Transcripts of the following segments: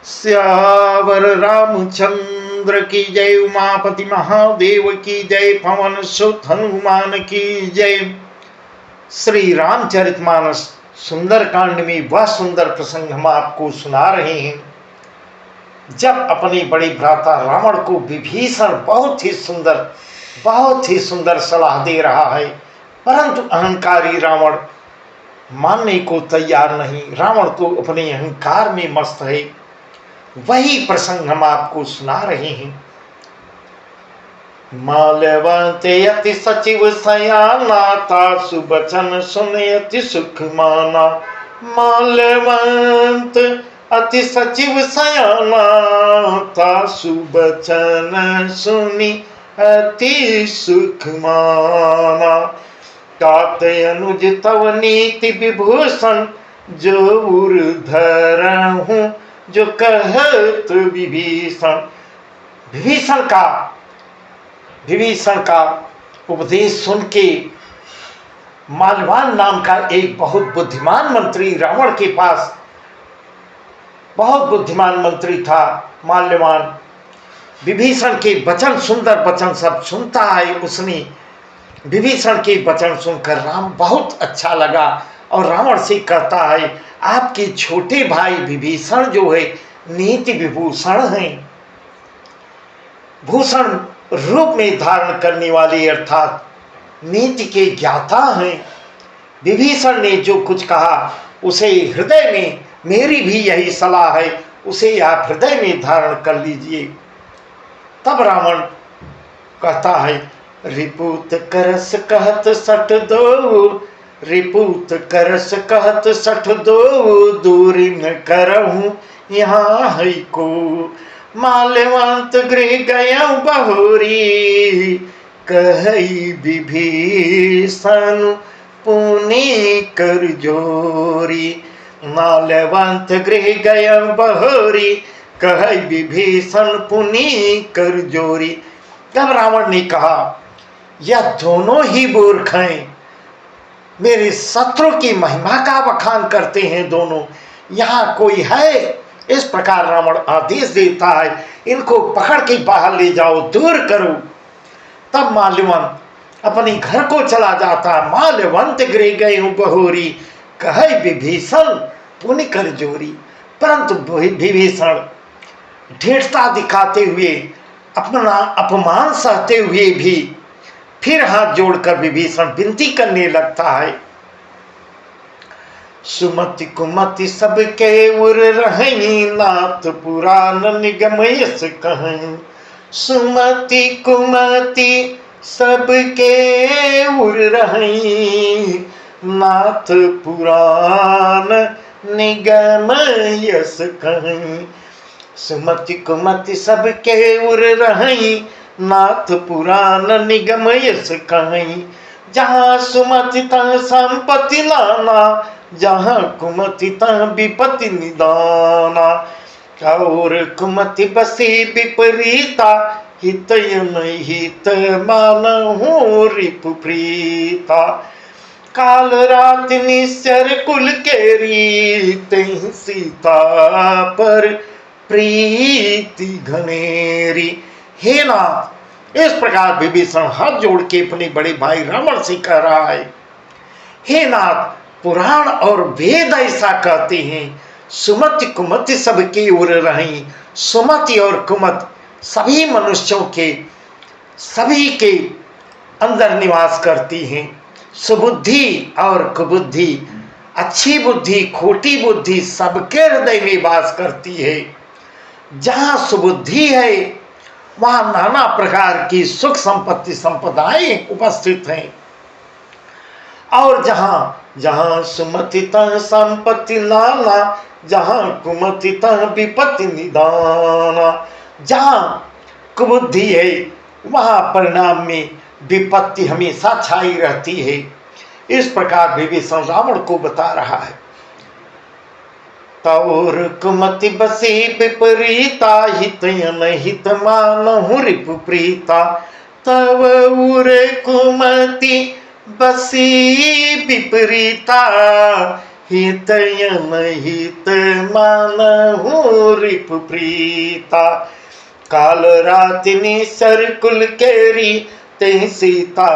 श्यावर रामचंद्र की जय। उमापति महादेव की जय। पवन सुत हनुमान की जय। श्री रामचरितमानस सुंदरकांड में वह सुंदर प्रसंग हम आपको सुना रहे हैं जब अपने बड़े भ्राता रावण को विभीषण बहुत ही सुंदर सलाह दे रहा है, परंतु अहंकारी रावण मानने को तैयार नहीं। रावण तो अपने अहंकार में मस्त है। वही प्रसंग हम आपको सुना रहे हैं। माल्यवंत अति सचिव सयाना ता सुबचन सुनयति सुख माना। माल्यवंत अति सचिव सयाना ता सुबचन सुनी अति सुख माना। तात अनुज तव नीति विभूषण जो उर्धर जो कहत विभीषण। विभीषण का उपदेश सुन के माल्यवान नाम का एक बहुत बुद्धिमान मंत्री रावण के पास, बहुत बुद्धिमान मंत्री था माल्यवान। विभीषण के वचन, सुंदर वचन सब सुनता है। उसने विभीषण के वचन सुनकर राम बहुत अच्छा लगा और रावण से कहता है, आपके छोटे भाई विभीषण जो है नीति विभूषण हैं, भूषण रूप में धारण करने वाले अर्थात नीति के ज्ञाता हैं। विभीषण ने जो कुछ कहा उसे हृदय में, मेरी भी यही सलाह है, उसे आप हृदय में धारण कर लीजिए। तब रावण कहता है, रिपुत करस कहत सठ दो, रिपुत करस कहत सठ दो, दूरी न करहूं यहाँ है को। माल्यवंत गृह गया बहोरी, कही विभीषण पुनि कर जोरी। माल्यवंत गृह गया बहोरी, कही विभीषण पुनि कर जोरी। तब रावण ने कहा, यह दोनों ही मूर्ख हैं, मेरे शत्रु की महिमा का बखान करते हैं दोनों, यहाँ कोई है? इस प्रकार रावण आदेश देता है, इनको पकड़ के बाहर ले जाओ, दूर करो। तब माल्यवन अपने घर को चला जाता। माल्यवंत गृह गए बहोरी, कहे विभीषण पुनि कर जोरी। परंतु विभीषण ढेरता दिखाते हुए, अपना अपमान सहते हुए भी फिर हाथ जोड़कर विभीषण विनती करने लगता है। सुमति कुमति सबके उर रही, नाथ पुराण निगम यस कहीं। सुमति कुमति सबके उर रही, नाथ पुराण निगम यस कहीं। सुमति कुमति सबके उर रही, नाथ पुराण निगम यस कहीं। जहाँ सुमति तहाँ संपत्ति लाना, जहाँ कुमति तहाँ विपत्ति निदाना। और कुमति बसी विपरीता, हितय नहीं हित मानहु रिपु प्रीता। काल रात निश्चर कुल केरी, तहीं सीता पर प्रीति घनेरी। हे नाथ, इस प्रकार विभीषण हाथ जोड़ के अपने बड़े भाई रावण से कह रहा है, हे नाथ, पुराण और वेद ऐसा कहते हैं, सुमति कुमति सबके उर रही। सुमति और कुमत सभी मनुष्यों के, सभी के अंदर निवास करती हैं। सुबुद्धि और कुबुद्धि, अच्छी बुद्धि खोटी बुद्धि सबके हृदय में वास करती है। जहाँ सुबुद्धि है वहाँ नाना प्रकार की सुख संपत्ति संपदाएं उपस्थित हैं। और जहाँ जहाँ सुमति तह संपत्ति लाना, जहाँ कुमति तह विपत्ति निदाना। जहाँ कुबुद्धि है वहाँ परिणाम में विपत्ति हमेशा छाई रहती है। इस प्रकार विभीषण रावण को बता रहा है। तौर कुमति बसी विपरीता, हितयन हित मानहु रिपु प्रीता। तव उर कुमति बसी विपरीता, हितयन हित मानहु रिप प्रीता, काल रात निसर कुल केरी, ते सीता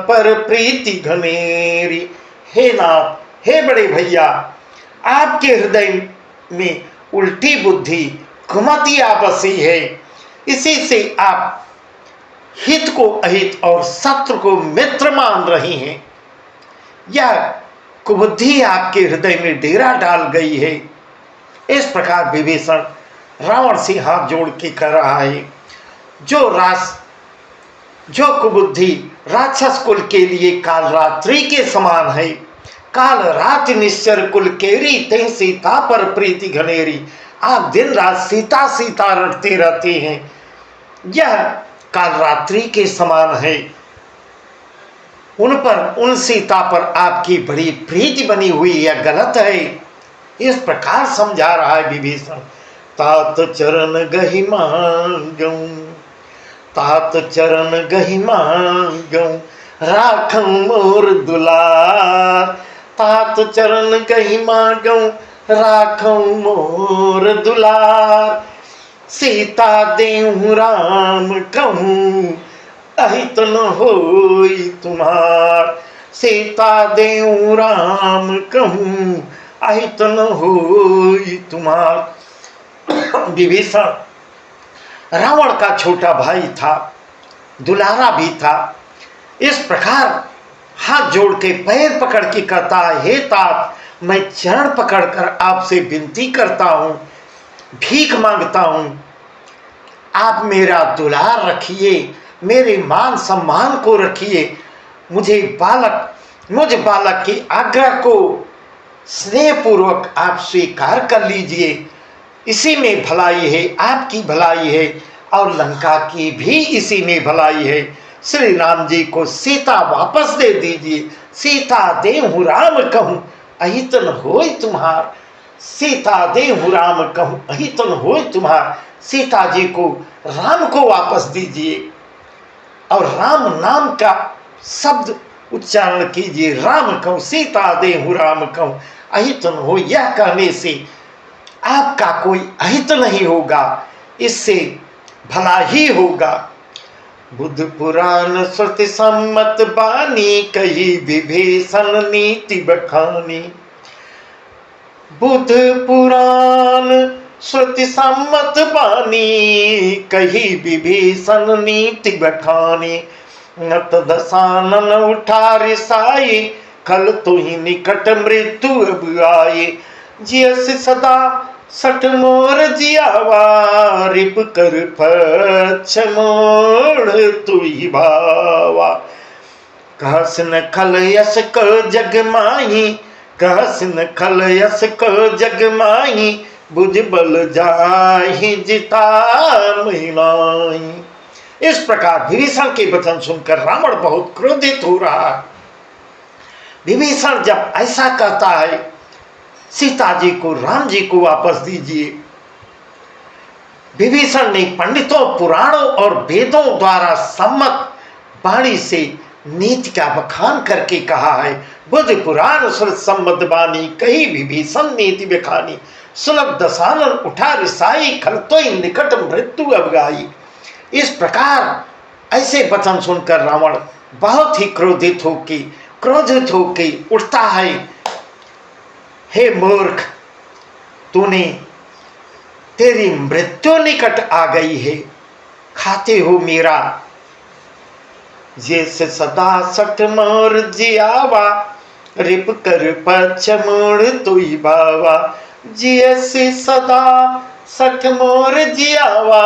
पर प्रीति घनेरी। हे नाथ, हे बड़े भैया, आपके हृदय में उल्टी बुद्धि कुमतिया बसी है, इसी से आप हित को अहित और शत्रु को मित्र मान रही हैं। यह कुबुद्धि आपके हृदय में डेरा डाल गई है। इस प्रकार विभीषण रावण से हाथ जोड़ के कह रहा है, जो कुबुद्धि राक्षस कुल के लिए काल रात्रि के समान है। काल रात निश्चर कुल केरी, ते सीता पर प्रीति घनेरी। आप दिन रात सीता सीता रटते रहते हैं, यह काल रात्रि के समान है। उन सीता पर आपकी बड़ी प्रीति बनी हुई, यह गलत है। इस प्रकार समझा रहा है विभीषण। तात चरण गहि मांगऊं, तात चरण गहि मांगऊं, राखऊं मोर दुलार। तात चरण गहि मांगऊं, राखऊं मोर दुलार। सीता देहूं राम कहूं, अहित न होई तुम्हार। सीता देहूं राम कहूं, अहित न होई तुम्हार। विभीषण रावण का छोटा भाई था, दुलारा भी था। इस प्रकार हाथ जोड़ के पैर पकड़ के कहता है, हे तात, मैं चरण पकड़कर आपसे विनती करता हूँ, भीख मांगता हूँ, आप मेरा दुलार रखिए, मेरे मान सम्मान को रखिए। मुझ बालक की आज्ञा को स्नेहपूर्वक आप स्वीकार कर लीजिए। इसी में भलाई है, आपकी भलाई है और लंका की भी इसी में भलाई है। श्री राम जी को सीता वापस दे दीजिए। सीता देहु राम कहूँ, अहित न होय तुम्हार। सीता देहु राम कहूँ, अहित न होय तुम्हार। सीता जी को, राम को वापस दीजिए और राम नाम का शब्द उच्चारण कीजिए। राम कहूँ, सीता देहु राम कहूँ, अहित न हो। यह कहने से आपका कोई अहित नहीं होगा, इससे भला ही होगा। बुद्ध पुराण श्रुति सम्मत बानी, कही विभीषण नीति बखानी। बुद्ध पुराण श्रुति सम्मत बानी, कही विभीषण नीति बखानी। नत दशानन उठा रिसाई, कल तो ही निकट मृत्यु अब आए। जियस सदा सठ मोर जियावा, रिप कर पक्ष मोड़ तुई भावा। कहस न खल यस क जग माही, कहस न खल यस क जग माही। बुझ बल जाहि जिता महिलाई। इस प्रकार विभीषण के वचन सुनकर रावण बहुत क्रोधित हो रहा है। विभीषण जब ऐसा कहता है, सीता जी को, राम जी को वापस दीजिए। विभीषण ने पंडितों, पुराणों और वेदों द्वारा सम्मत वाणी से नीति का बखान करके कहा है। बुद्ध पुराण श्रुति सम्मत बानी, कही विभीषण नीति बखानी। सुलभ दशानन उठा रिसाई, खलतोई निकट मृत्यु अब आई। इस प्रकार ऐसे वचन सुनकर रावण बहुत ही क्रोधित होके उठता है। हे मूर्ख, तेरी मृत्यु निकट आ गई है, खाते हो मेरा। जैसे सदा सठ मोर जियावा, रिप कर पक्ष मोड़ तुई बावा। जैसे सदा सठ मोर जियावा,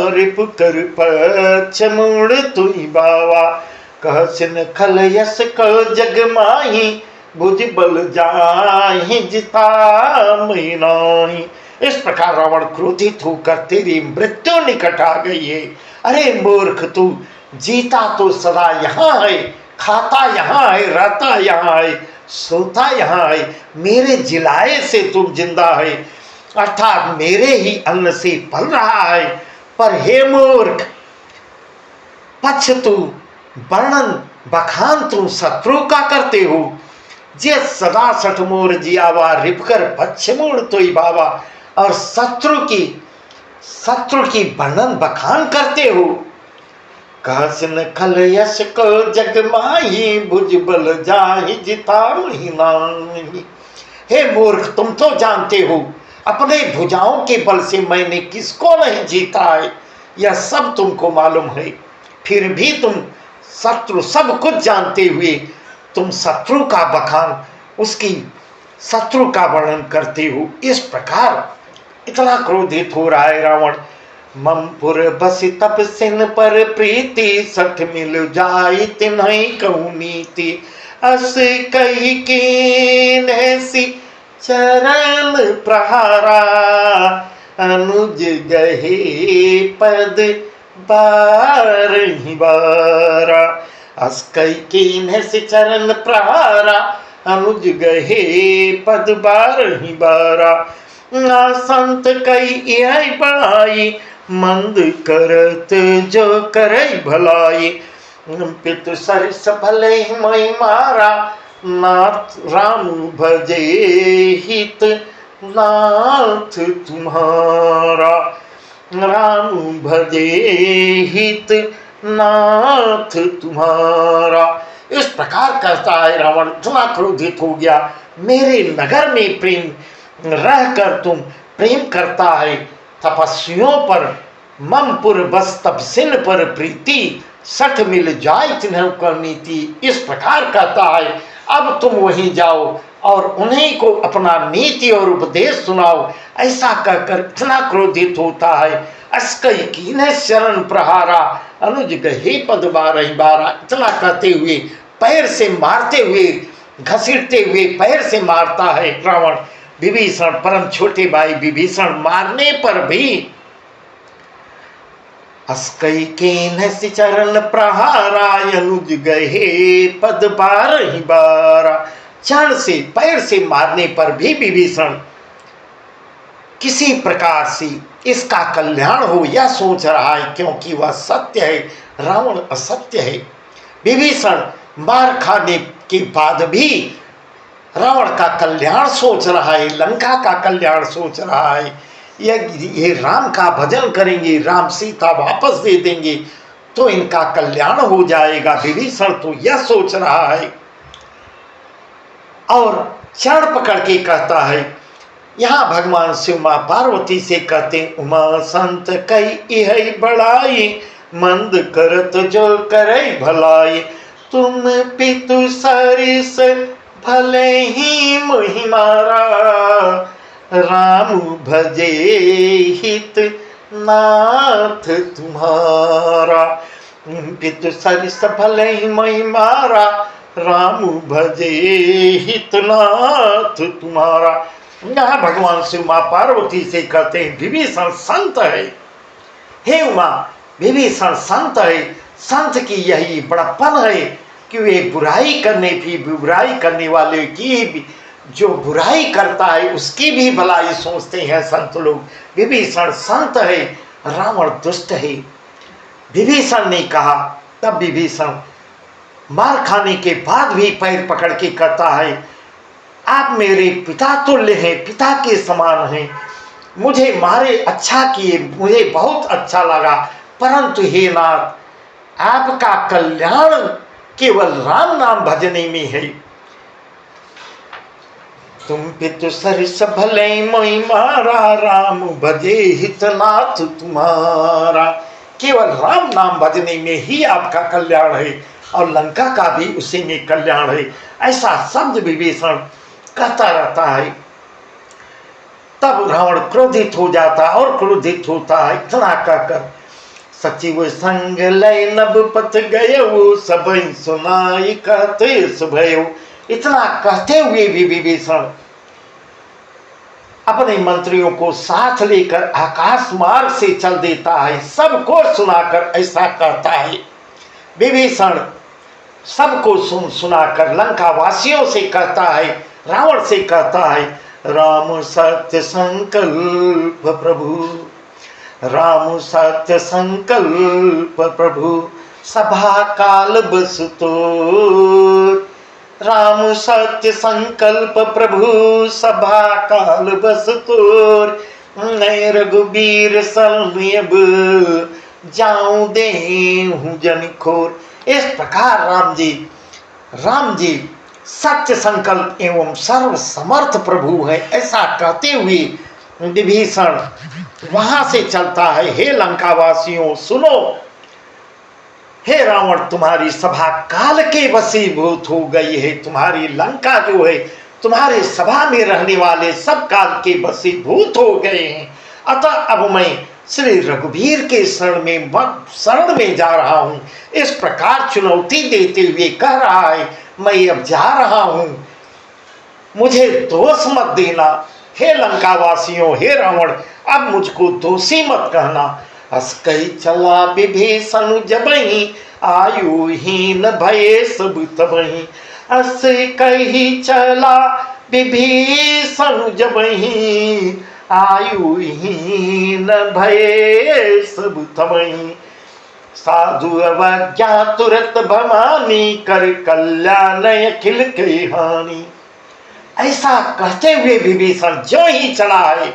रिप कर पक्ष मोड़ तुई बावा। कहसिन खल यस क जग माही, बुझ बल जाहि जिता महिनाही। इस प्रकार रावण क्रोधित होकर, तेरी मृत्यु निकट आ गई है। अरे मूर्ख, तू जीता तो सदा यहाँ है, खाता यहाँ है, रहता यहाँ है, सोता यहाँ है। मेरे जिलाए से तुम जिंदा है, अर्थात मेरे ही अन्न से पल रहा है। पर हे मूर्ख, पक्ष तू, वर्णन बखान तू शत्रु का करते हो। जे सदा सठ मोर जियावा रिपकर पश्चिमोड़ तोई बाबा। और शत्रु की वर्णन बखान करते हो। कहसन खल यश को जग माही भुजबल जाहि जिता महीना। हे मूर्ख, तुम तो जानते हो अपने भुजाओं के बल से मैंने किसको नहीं जीता है, यह सब तुमको मालूम है। फिर भी तुम शत्रु सब कुछ जानते हुए तुम शत्रु का बखान, उसकी शत्रु का वर्णन करते हो। इस प्रकार इतना क्रोधित हो रहा है रावण। ममपुर बस तप सिन पर प्रीति, सठ मिल जाई तिन्हई कहूँ नीति। अस कही कीन सी चरण प्रहारा, अनुज गहे पद बारहि बारा। अस कही कीन सी चरण प्रहारा, अनुज गहे पद बारहि बारा। ना संत कई यह बढ़ाई, मंद करत जो करई भलाई। पितु सरिस भले मई मारा, नाथ राम भजे हित नाथ तुम्हारा। राम भजे हित नाथ तुम्हारा। इस प्रकार कहता है रावण। इतना क्रोधित हो गया, मेरे नगर में प्रेम रहकर तुम प्रेम करता है तपस्वियों पर। ममपुर बस तपसिन पर प्रीति, सठ मिल जाए तिन्हु कर नीति। इस प्रकार कहता है अब तुम वहीं जाओ और उन्हीं को अपना नीति और उपदेश सुनाओ। ऐसा कहकर इतना क्रोधित होता है। अस्कई कीन्ह शरण प्रहारा, अनुज गहे पद बारहि बारा। इतना कहते हुए पैर से मारते हुए, घसीटते हुए पैर से मारता है रावण विभीषण। परम छोटे भाई विभीषण मारने पर भी अस्कई कीन्ह सी चरण प्रहारा, अनुज गहे पद बारहि बारा। चरण से पैर से मारने पर भी विभीषण किसी प्रकार से इसका कल्याण हो यह सोच रहा है, क्योंकि वह सत्य है, रावण असत्य है। विभीषण मार खाने के बाद भी रावण का कल्याण सोच रहा है, लंका का कल्याण सोच रहा है। ये राम का भजन करेंगे, राम सीता वापस दे देंगे तो इनका कल्याण हो जाएगा। विभीषण तो यह सोच रहा है और चरण पकड़ के कहता है। यहाँ भगवान शिव माँ पार्वती से कहते, उमा संत कई यही बड़ाई, मंद करत जो करे भलाई। तुम पितु सरिस भले ही मोहि मारा, राम भजे हित नाथ तुम्हारा। पितु सरिस भले ही मोहि मारा, राम भजे हित नाथ तुम्हारा। यहाँ भगवान शिव माँ पार्वती से कहते हैं विभीषण संत है। हे उमा, विभीषण संत है। संत की यही बड़प्पन है कि वे बुराई करने वाले की भी, जो बुराई करता है उसकी भी भलाई सोचते हैं संत लोग। विभीषण संत है, रावण दुष्ट है। विभीषण ने कहा, तब विभीषण मार खाने के बाद भी पैर पकड़ के कहता है, आप मेरे पिता तुल्य हैं, पिता के समान हैं। मुझे मारे अच्छा किए, मुझे बहुत अच्छा लगा, परंतु हे नाथ, आपका कल्याण केवल राम नाम भजने में है। तुम पितु सरिस भले मोहि मारा, राम भजे हित नाथ तुम्हारा। केवल राम नाम भजने में ही आपका कल्याण है और लंका का भी उसी में कल्याण है। ऐसा शब्द विभीषण कहता रहता है। तब रावण क्रोधित हो जाता और क्रोधित होता है। इतना कहकर सचिव संग लय नभ पथ गयो, सब सुनाई कहते सुभयो। इतना कहते हुए भी विभीषण अपने मंत्रियों को साथ लेकर आकाश मार्ग से चल देता है, सबको सुनाकर ऐसा कहता है। विभीषण सबको सुनाकर लंका वासियों से कहता है, रावण से कहता है, राम सत्य संकल्प प्रभु, राम सत्य संकल्प प्रभु, सभा काल बसतो। राम सत्य संकल्प प्रभु सभा काल बस तोर, नय रघुबीर सलमेब जाऊं दे हूं जन खोर। इस प्रकार राम जी सत्य संकल्प एवं सर्व समर्थ प्रभु है, ऐसा कहते हुए विभीषण वहां से चलता है। हे लंकावासियों सुनो, हे रावण तुम्हारी सभा काल के वशीभूत हो गई है। तुम्हारी लंका जो है, तुम्हारे सभा में रहने वाले सब काल के वशीभूत हो गए हैं। अतः अब मैं श्री रघुवीर के शरण में जा रहा हूँ। इस प्रकार चुनौती देते हुए कह रहा है, मैं अब जा रहा हूँ, मुझे दोष मत देना। हे लंकावासियों, हे रावण, अब मुझको दोषी मत कहना। हस कही चला विभीषण जबहि, आयुहीन भये सब तबहि। हस कही चला विभीषण जबहि, आयुहीन भये सब तबहि। साधु अवज्ञा तुरत भवानी, कर कल्याण अखिल के हानि। ऐसा कहते हुए विभीषण जो ही चला है,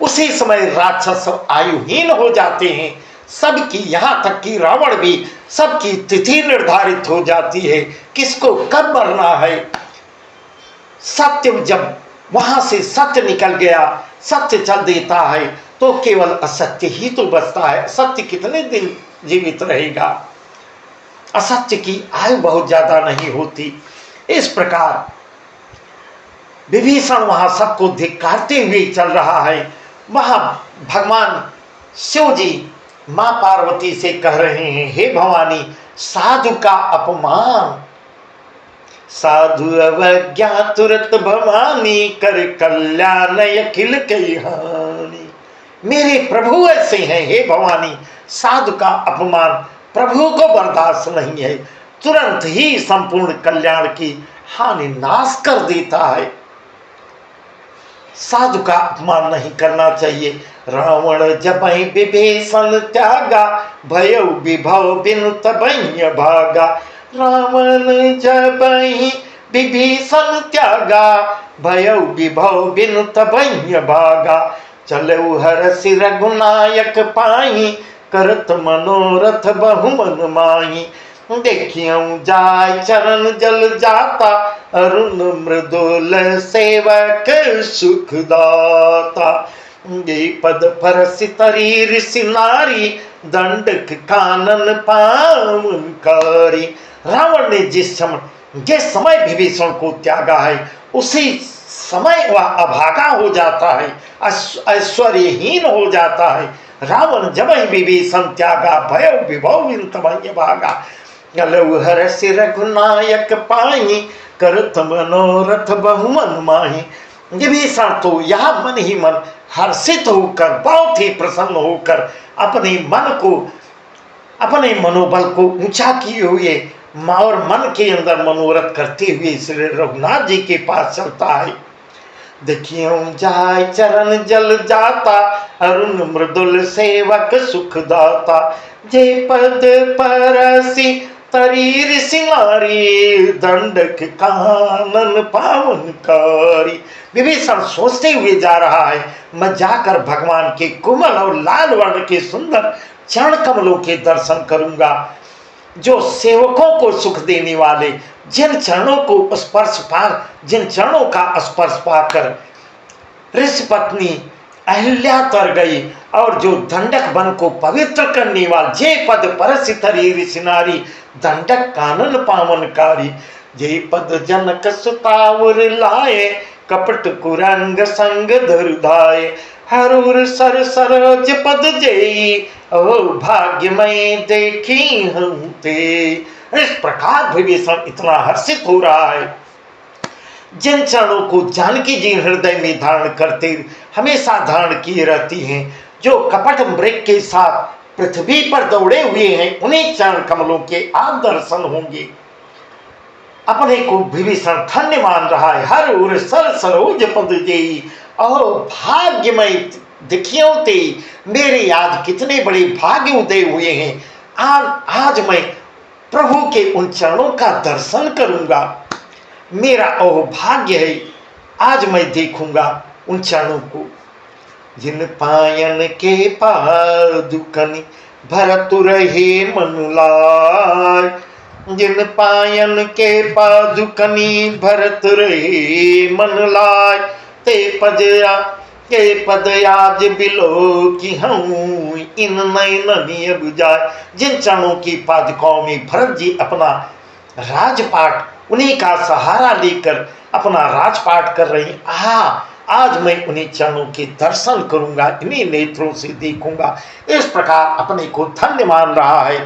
उसी समय राक्षस आयुहीन हो जाते हैं। सबकी, यहाँ तक कि रावण भी, सबकी तिथि निर्धारित हो जाती है, किसको कब मरना है। सत्य जब वहां से सत्य निकल गया, सत्य चल देता है, तो केवल असत्य ही तो बचता है। असत्य कितने दिन जीवित रहेगा, असत्य की आयु बहुत ज्यादा नहीं होती। इस प्रकार विभीषण वहां सबको धिक्कारते हुए चल रहा है। वहां भगवान शिव जी मां पार्वती से कह रहे हैं, हे भवानी, साधु का अपमान, साधु अवज्ञा तुरत भवानी, कर कल्याण अखिल के हानि। मेरे प्रभु ऐसे हैं हे भवानी, साधु का अपमान प्रभु को बर्दाश्त नहीं है, तुरंत ही संपूर्ण कल्याण की हानि नाश कर देता है। साधु का अपमान नहीं करना चाहिए। रावण जबहि विभीषण त्यागा, भयउ विभव बिनु तबहि भागा। रावण जबहि विभीषण त्यागा, भयउ विभव बिनु तबहि भागा। चलऊ हरषि रघुनायक पाई, करत मनोरथ बहु मन माही। देखियऊ जाय चरण जल जाता, अरुण मृदुल सेवक सुखदाता। ये पद परसि तरी ऋषि नारी, दंडक कानन पावनकारी। रावण ने जिस समय विभीषण को त्यागा है, उसी समय वह अभागा हो जाता है, ऐश्वर्यहीन हो जाता है। रावण जब ही विभीषण त्यागा, भय विभव बिनु तबहि भागा। गलऊ हरषि रघुनायक पाई, करत मनोरथ बहु मन माही। विभीषण तो यहाँ मन ही मन हर्षित होकर, बहुत ही प्रसन्न होकर, अपने मन को, अपने मनोबल को ऊंचा किए हुए और मन के अंदर मनोरथ करते हुए श्री रघुनाथ जी के पास चलता है। देखियो जाय चरण जल जाता, अरुण मृदुल सेवक सुखदाता। जे पद परसि तरी ऋषि नारी, दंडक कानन पावनकारी। विभीषण सोचते हुए जा रहा है, मैं जाकर भगवान के कोमल और लाल वर्ण के सुंदर चरण कमलों के दर्शन करूंगा, जो सेवकों को सुख देने वाले, जिन चरणों का स्पर्श पाकर ऋषि पत्नी अहिल्या तर गई, और जो दंडक वन को पवित्र करने वाले, जे पद परसि तरी ऋषि नारी, दंडक कानन पावनकारी। जे पद जनक सुतावर लाए, कपट कुरंग संग धरुधाए। हरुर सर सरोज पद जेई, ओ भाग्यमय देखी हम ते। इस प्रकार विभीषण इतना हर्षित हो रहा है। जिन चरणों को जानकी जी हृदय में धारण करते, हमेशा धारण किए रहती हैं, जो कपट मृग के साथ पृथ्वी पर दौड़े हुए हैं, उन्हीं चरण कमलों के आप दर्शन होंगे। अपने को विभीषण धन्य मान रहा है। हर उर सर सरोज पद जेई, ओ भाग्यमय देखियो ते। मेरे आज कितने बड़े भाग्य उदय हुए हैं। आज मैं प्रभु के उन चरणों का दर्शन करूंगा। मेरा अहोभाग्य है, आज मैं देखूंगा उन चरणों को। जिन पायन के पादुकनि भरत रहे मन लाय, जिन पायन के पादुकनि भरत रहे मन लाय, ते पद आज बिलो की हूँ इन नयननि अब जाय। जिन चरणों की पादुकाओं में भरत जी अपना राजपाट, उन्हीं का सहारा लेकर अपना राजपाट कर रही, आज मैं उन्हीं चरणों के दर्शन करूंगा, इन्हीं नेत्रों से देखूंगा। इस प्रकार अपने को धन्य मान रहा है।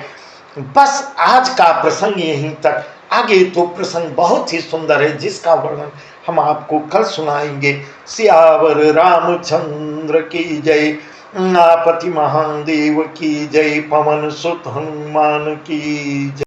बस आज का प्रसंग यहीं तक, आगे तो प्रसंग बहुत ही सुंदर है जिसका वर्णन हम आपको कल सुनाएंगे। सियावर रामचंद्र की जय, नापति महादेव की जय, पवन सुत हनुमान की जय।